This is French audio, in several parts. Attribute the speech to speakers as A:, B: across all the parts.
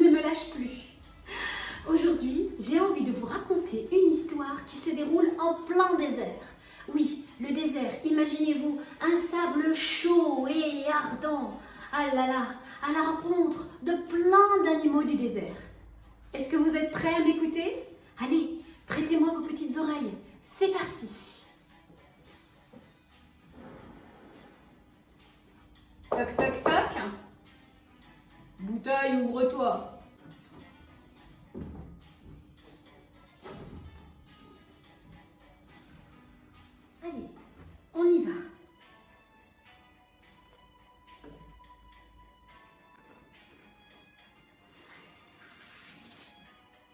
A: ne me lâche plus. Aujourd'hui, j'ai envie de vous raconter une histoire qui se déroule en plein désert. Oui, le désert, imaginez-vous, un sable chaud et ardent. Ah là là, à la rencontre de plein d'animaux du désert. Est-ce que vous êtes prêts à m'écouter? Allez, prêtez-moi vos petites oreilles. C'est parti. Toc, toc, toc. Bouteille, ouvre-toi. Allez, on y va.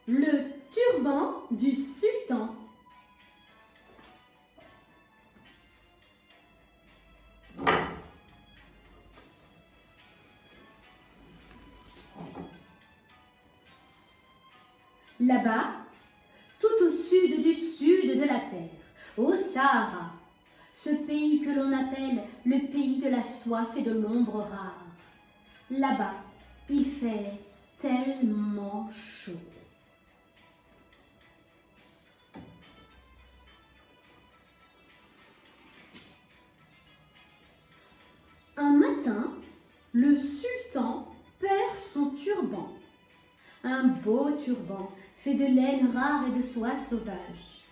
A: Le turban du sultan. Là-bas, tout au sud du sud de la terre, au Sahara, ce pays que l'on appelle le pays de la soif et de l'ombre rare. Là-bas, il fait tellement chaud. Un matin, le sultan perd son turban. Un beau turban fait de laine rare et de soie sauvage.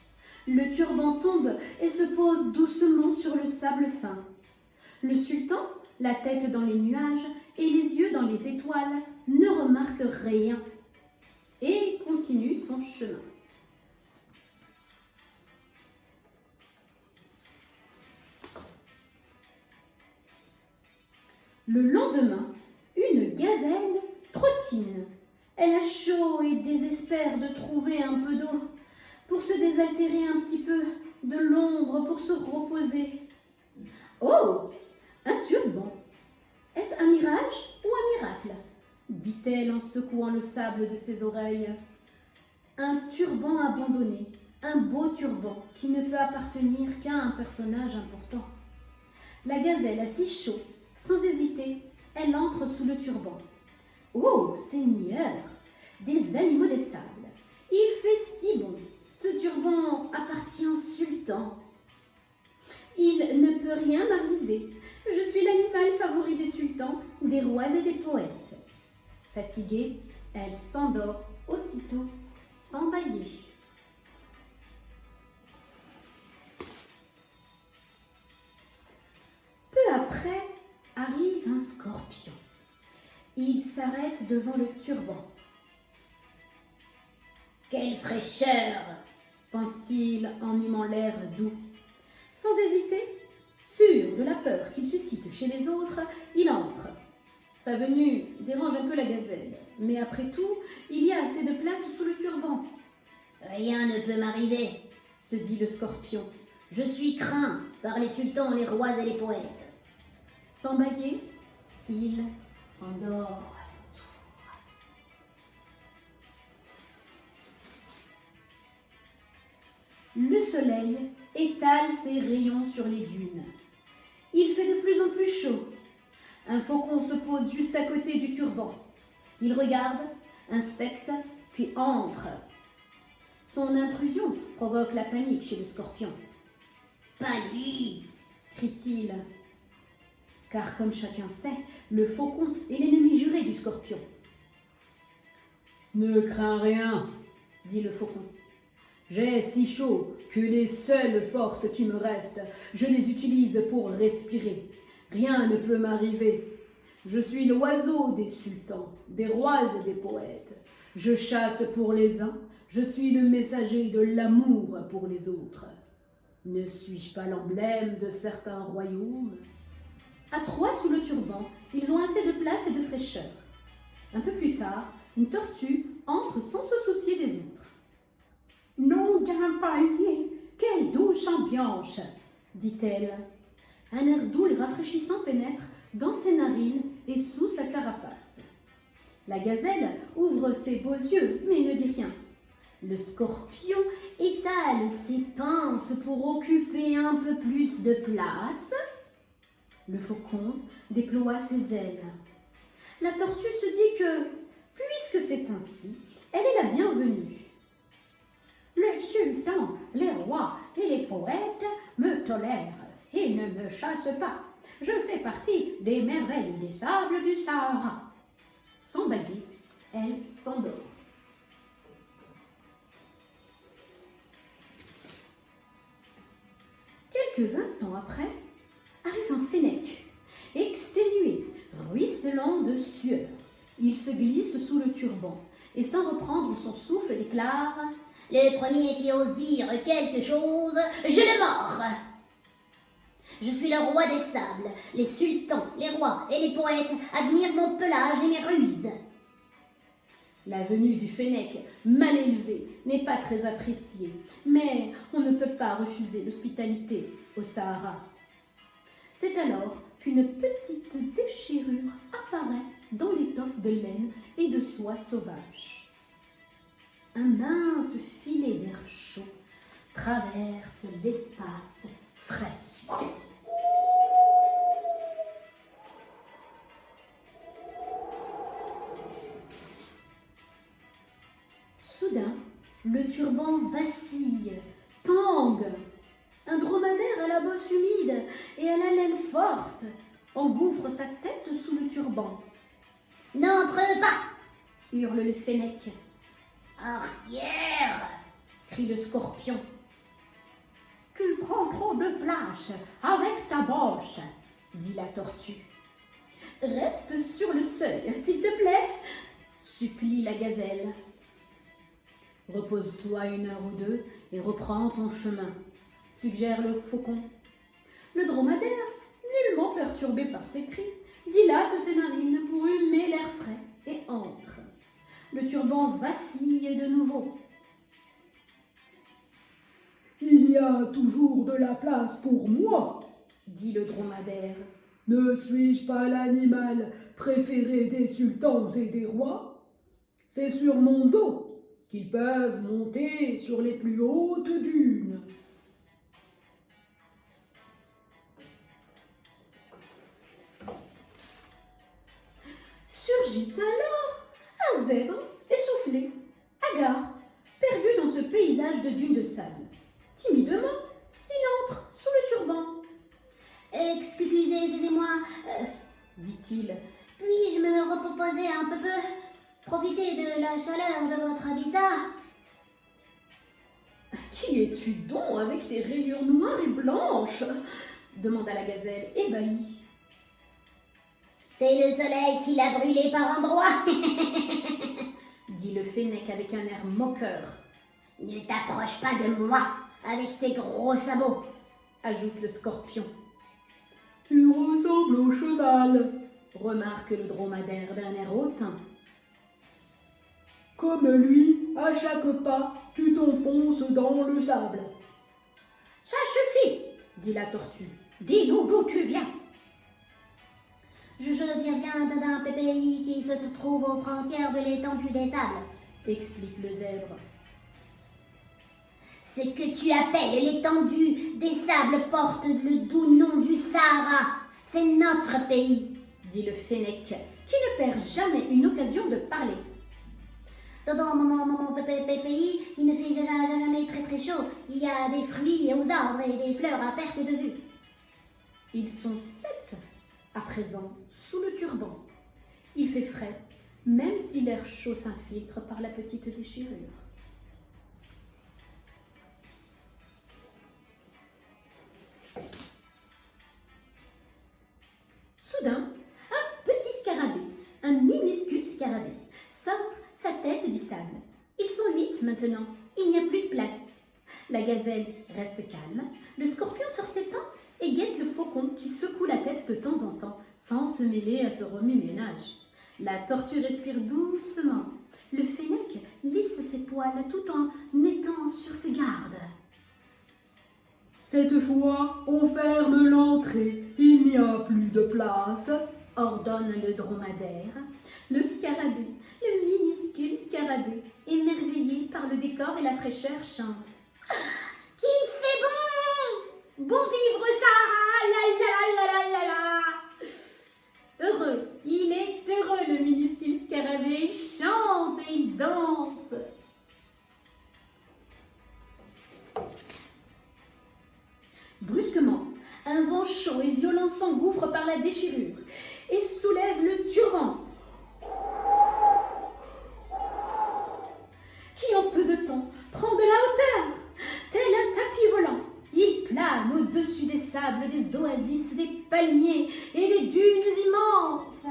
A: Le turban tombe et se pose doucement sur le sable fin. Le sultan, la tête dans les nuages et les yeux dans les étoiles, ne remarque rien et continue son chemin. Le lendemain, une gazelle trottine. Elle a chaud et désespère de trouver un peu d'eau pour se désaltérer un petit peu, de l'ombre pour se reposer. Oh, un turban! Est-ce un mirage ou un miracle? Dit-elle en secouant le sable de ses oreilles. Un turban abandonné, un beau turban qui ne peut appartenir qu'à un personnage important. La gazelle a si chaud, sans hésiter, elle entre sous le turban. Oh, Seigneur, des animaux des sables, il fait si bon, ce turban appartient au sultan. Il ne peut rien m'arriver, je suis l'animal favori des sultans, des rois et des poètes. Fatiguée, elle s'endort aussitôt, sans bâiller. Peu après, arrive un scorpion. Il s'arrête devant le turban. « Quelle fraîcheur !» pense-t-il en humant l'air doux. Sans hésiter, sûr de la peur qu'il suscite chez les autres, il entre. Sa venue dérange un peu la gazelle, mais après tout, il y a assez de place sous le turban. « Rien ne peut m'arriver !» se dit le scorpion. « Je suis craint par les sultans, les rois et les poètes. » Sans bâiller, il s'endort à son tour. Le soleil étale ses rayons sur les dunes. Il fait de plus en plus chaud. Un faucon se pose juste à côté du turban. Il regarde, inspecte, puis entre. Son intrusion provoque la panique chez le scorpion. « Pas lui !» crie-t-il. Car comme chacun sait, le faucon est l'ennemi juré du scorpion. « Ne crains rien, dit le faucon. J'ai si chaud que les seules forces qui me restent, je les utilise pour respirer. Rien ne peut m'arriver. Je suis l'oiseau des sultans, des rois et des poètes. Je chasse pour les uns, je suis le messager de l'amour pour les autres. Ne suis-je pas l'emblème de certains royaumes ? À trois sous le turban, ils ont assez de place et de fraîcheur. Un peu plus tard, une tortue entre sans se soucier des autres. « Nom d'un palier, quelle douce ambiance !» dit-elle. Un air doux et rafraîchissant pénètre dans ses narines et sous sa carapace. La gazelle ouvre ses beaux yeux, mais ne dit rien. Le scorpion étale ses pinces pour occuper un peu plus de place. Le faucon déploie ses ailes. La tortue se dit que, puisque c'est c'est ainsi, elle est la bienvenue. Le sultan, les rois et les poètes me tolèrent et ne me chassent pas. Je fais partie des merveilles des sables du Sahara. Sans baguer, elle s'endort. Quelques instants après, arrive un fennec, exténué, ruisselant de sueur. Il se glisse sous le turban et sans reprendre son souffle déclare « Le premier qui ose dire quelque chose, je le mords !» Je suis le roi des sables. Les sultans, les rois et les poètes admirent mon pelage et mes ruses. La venue du fennec, mal élevé, n'est pas très appréciée, mais on ne peut pas refuser l'hospitalité au Sahara. C'est alors qu'une petite déchirure apparaît dans l'étoffe de laine et de soie sauvage. Un mince filet d'air chaud traverse l'espace frais. Soudain, le turban vacille, tangue. Un dromadaire à la bosse humide et à la laine forte engouffre sa tête sous le turban. « N'entre pas !» hurle le fennec. « Arrière !» crie le scorpion. « Tu prends trop de place avec ta bosse !» dit la tortue. « Reste sur le seuil, s'il te plaît !» supplie la gazelle. « Repose-toi 1 heure ou 2 et reprends ton chemin », suggère le faucon. Le dromadaire, nullement perturbé par ces cris, dilate ses narines pour humer l'air frais et entre. Le turban vacille de nouveau.
B: « Il y a toujours de la place pour moi, »
A: dit le dromadaire.
B: « Ne suis-je pas l'animal préféré des sultans et des rois? C'est sur mon dos qu'ils peuvent monter sur les plus hautes dunes. »
A: Surgit alors un zèbre essoufflé, hagard, perdu dans ce paysage de dunes de sable. Timidement, il entre sous le turban. « Excusez-moi, dit-il, puis-je me reposer un peu, profiter de la chaleur de votre habitat ?»« Qui es-tu donc avec tes rayures noires et blanches ?» demanda la gazelle, ébahie. « C'est le soleil qui l'a brûlé par endroits, » dit le fennec avec un air moqueur. « Ne t'approche pas de moi avec tes gros sabots, » ajoute le scorpion.
B: « Tu ressembles au cheval, »
A: remarque le dromadaire d'un air hautain.
B: « Comme lui, à chaque pas, tu t'enfonces dans le sable. »«
A: Ça suffit, » dit la tortue. « Dis-nous d'où tu viens. » Je viens d'un pays qui se trouve aux frontières de l'étendue des sables, explique le zèbre. Ce que tu appelles l'étendue des sables porte le doux nom du Sahara. C'est notre pays, dit le fennec, qui ne perd jamais une occasion de parler. Dans mon pays, il ne fait jamais très très chaud. Il y a des fruits aux arbres et des fleurs à perte de vue. Ils sont 7 à présent sous le turban. Il fait frais, même si l'air chaud s'infiltre par la petite déchirure. Soudain, un petit scarabée, un minuscule scarabée, sort sa tête du sable. Ils sont 8 maintenant, il n'y a plus de place. La gazelle reste calme, le scorpion sort ses pinces et guette le faucon qui secoue la tête de temps en temps sans se mêler à ce remue-ménage. La tortue respire doucement. Le fennec lisse ses poils tout en étant sur ses gardes.
B: « Cette fois, on ferme l'entrée, il n'y a plus de place, »
A: ordonne le dromadaire. Le scarabée, le minuscule scarabée, émerveillé par le décor et la fraîcheur, chante. « Qu'il fait bon! Bon vivre Sahara! La la la la la la! » Heureux, il est heureux le minuscule scarabée, il chante et il la déchirure et soulève le turban, qui en peu de temps prend de la hauteur, tel un tapis volant. Il plane au-dessus des sables, des oasis, des palmiers et des dunes immenses.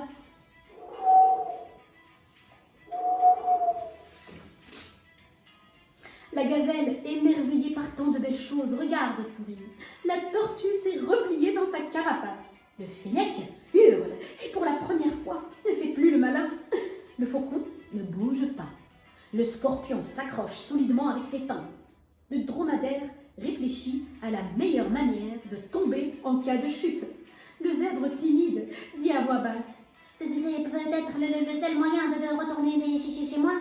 A: La gazelle, émerveillée par tant de belles choses, regarde et sourit. La tortue s'est repliée dans sa carapace. Le fennec hurle et pour la première fois ne fait plus le malin. Le faucon ne bouge pas. Le scorpion s'accroche solidement avec ses pinces. Le dromadaire réfléchit à la meilleure manière de tomber en cas de chute. Le zèbre timide dit à voix basse:
C: C'est peut-être le seul moyen de retourner chez moi.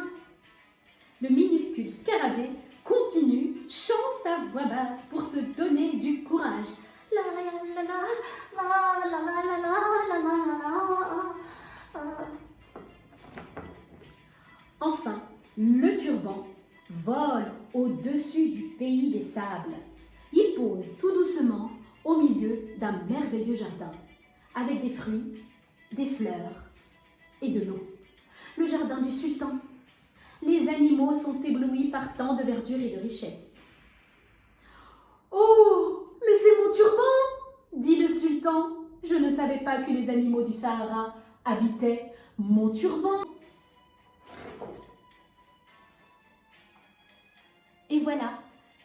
A: Le minuscule scarabée continue, chante à voix basse pour se donner du courage.
C: La la la la la la la la la la la.
A: Enfin, le turban vole au-dessus du pays des sables. Il pose tout doucement au milieu d'un merveilleux jardin, avec des fruits, des fleurs et de l'eau. Le jardin du sultan. Les animaux sont éblouis par tant de verdure et de richesse. « Oh, mais c'est mon turban !» dit le sultan. « Je ne savais pas que les animaux du Sahara habitaient mon turban. » Et voilà,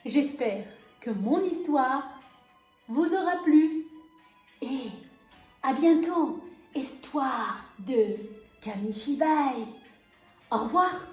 A: j'espère que mon histoire vous aura plu. Et à bientôt, histoire de Kamishibai. Au revoir.